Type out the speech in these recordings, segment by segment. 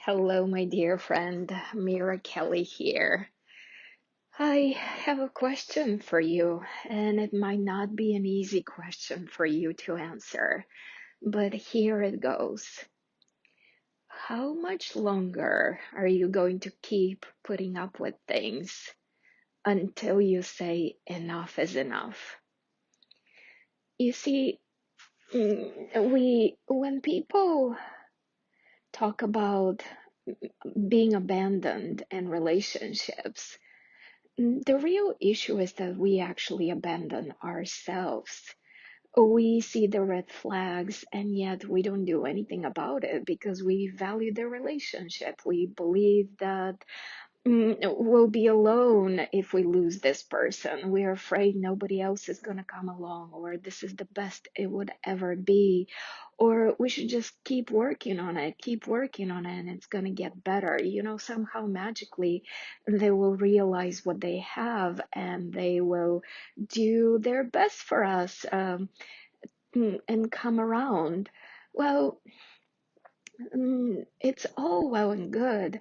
Hello, my dear friend. Mira Kelly here. I have a question for you, and it might not be an easy question for you to answer, but here it goes. How much longer are you going to keep putting up with things until you say enough is enough? You see, when people talk about being abandoned in relationships, the real issue is that we actually abandon ourselves. We see the red flags and yet we don't do anything about it because we value the relationship. We believe that we'll be alone if we lose this person. We're afraid nobody else is going to come along, or this is the best it would ever be, or we should just keep working on it, and it's going to get better. Somehow magically they will realize what they have and they will do their best for us, and come around. Well, it's all well and good,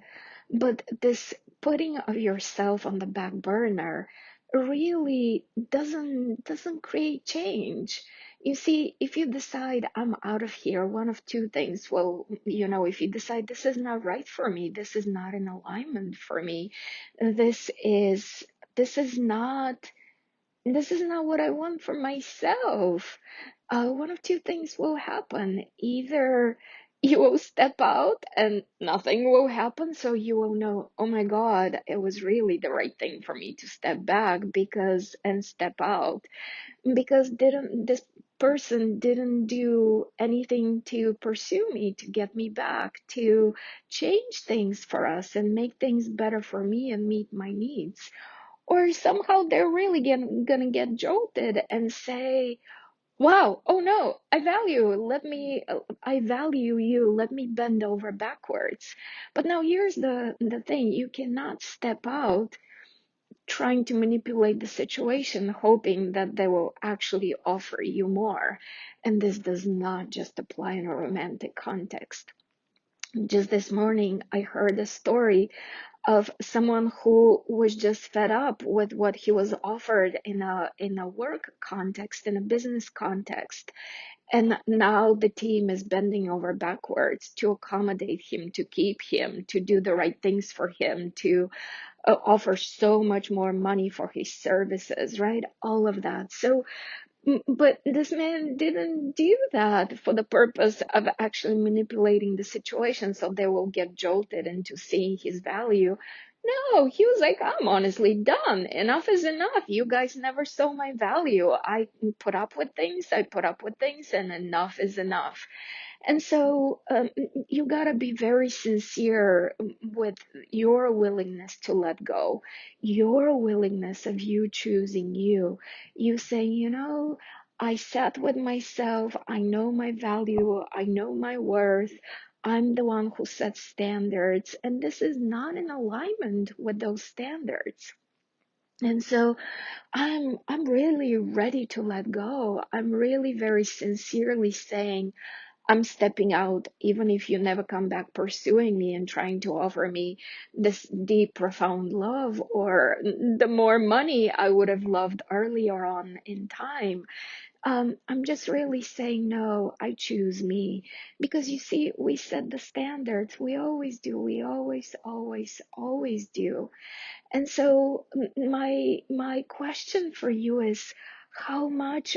but this putting of yourself on the back burner really doesn't create change. You see, if you decide I'm out of here, one of two things. Well, if you decide this is not right for me, this is not in alignment for me, this is this is not this is not what I want for myself. One of two things will happen. Either you will step out and nothing will happen, so you will know, oh my God, it was really the right thing for me to step back and step out because didn't this person didn't do anything to pursue me, to get me back, to change things for us and make things better for me and meet my needs. Or somehow they're really gonna get jolted and say, wow, oh no, I value you, let me bend over backwards. But now here's the thing, you cannot step out trying to manipulate the situation, hoping that they will actually offer you more. And this does not just apply in a romantic context. Just this morning, I heard a story of someone who was just fed up with what he was offered in a work context, in a business context, and now the team is bending over backwards to accommodate him, to keep him, to do the right things for him, to offer so much more money for his services, right? All of that. So but this man didn't do that for the purpose of actually manipulating the situation so they will get jolted into seeing his value. No, he was like, I'm honestly done. Enough is enough. You guys never saw my value. I put up with things, and enough is enough. And so you got to be very sincere with your willingness to let go, your willingness of you choosing you. You saying, I sat with myself, I know my value, I know my worth. I'm the one who sets standards, and this is not in alignment with those standards. And so I'm really ready to let go. I'm really very sincerely saying, I'm stepping out, even if you never come back pursuing me and trying to offer me this deep, profound love or the more money I would have loved earlier on in time. I'm just really saying, no, I choose me. Because you see, we set the standards. We always do. We always, always, always do. And so my question for you is, how much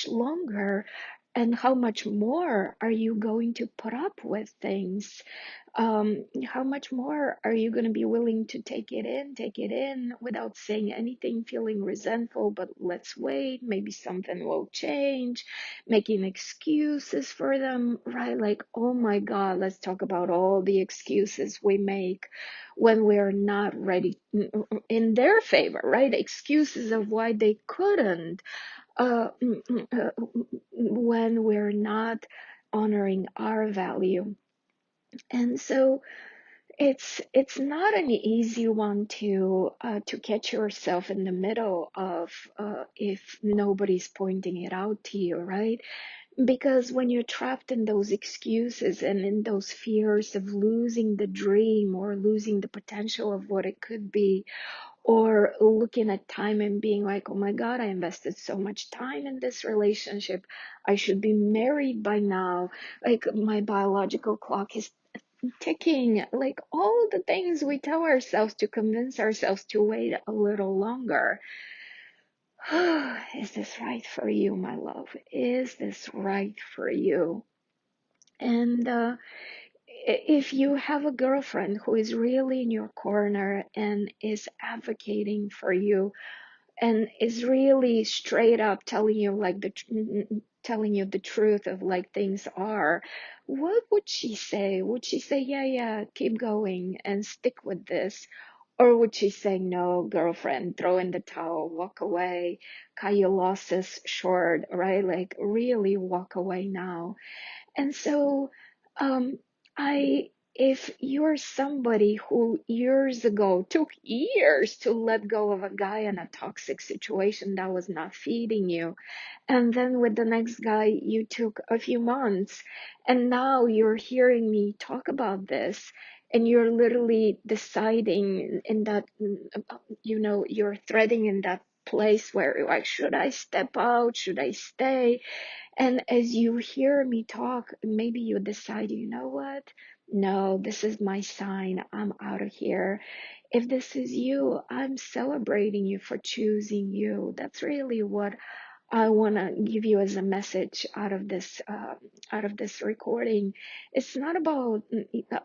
longer and how much more are you going to put up with things? How much more are you going to be willing to take it in without saying anything, feeling resentful, but let's wait, maybe something will change, making excuses for them, right? Like, oh my God, let's talk about all the excuses we make when we're not ready in their favor, right? Excuses of why they couldn't, when we're not honoring our value. And so it's not an easy one to catch yourself in the middle of, if nobody's pointing it out to you, right? Because when you're trapped in those excuses and in those fears of losing the dream or losing the potential of what it could be, or looking at time and being like, oh my God, I invested so much time in this relationship. I should be married by now. Like my biological clock is ticking. Like all the things we tell ourselves to convince ourselves to wait a little longer. Is this right for you, my love? Is this right for you? And if you have a girlfriend who is really in your corner and is advocating for you and is really straight up telling you telling you the truth of like things are, what would she say? Would she say, yeah, keep going and stick with this? Or would she say, no, girlfriend, throw in the towel, walk away, cut your losses short, right? Like really walk away now. And so, um, if you're somebody who years ago took years to let go of a guy in a toxic situation that was not feeding you, and then with the next guy, you took a few months, and now you're hearing me talk about this, and you're literally deciding in that, you're threading in that place where, like, should I step out? Should I stay? And as you hear me talk, maybe you decide, you know what? No, this is my sign. I'm out of here. If this is you, I'm celebrating you for choosing you. That's really what I want to give you as a message out of this recording. It's not about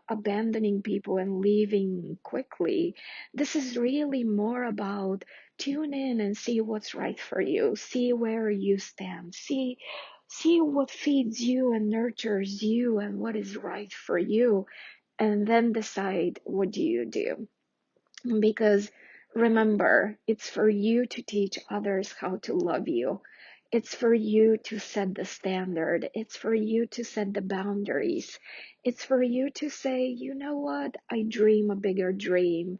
abandoning people and leaving quickly. This is really more about tune in and see what's right for you. See where you stand. See what feeds you and nurtures you and what is right for you, and then decide what do you do. Because remember, it's for you to teach others how to love you. It's for you to set the standard. It's for you to set the boundaries. It's for you to say, you know what? I dream a bigger dream.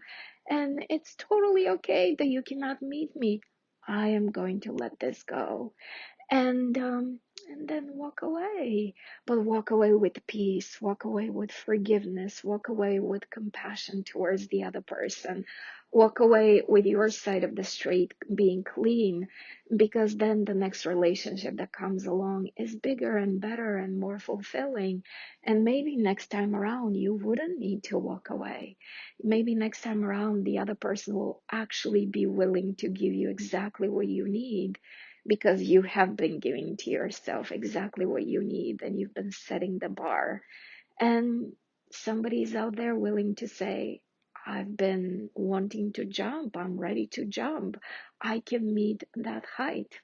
And it's totally okay that you cannot meet me. I am going to let this go, and then walk away. But walk away with peace, walk away with forgiveness, walk away with compassion towards the other person, walk away with your side of the street being clean, because then the next relationship that comes along is bigger and better and more fulfilling. And maybe next time around you wouldn't need to walk away. Maybe next time around the other person will actually be willing to give you exactly what you need, because you have been giving to yourself exactly what you need and you've been setting the bar. And somebody's out there willing to say, I've been wanting to jump, I'm ready to jump, I can meet that height.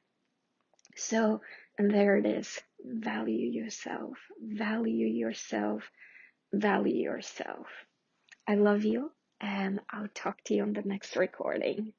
So, and there it is. Value yourself, value yourself, value yourself. I love you, and I'll talk to you on the next recording.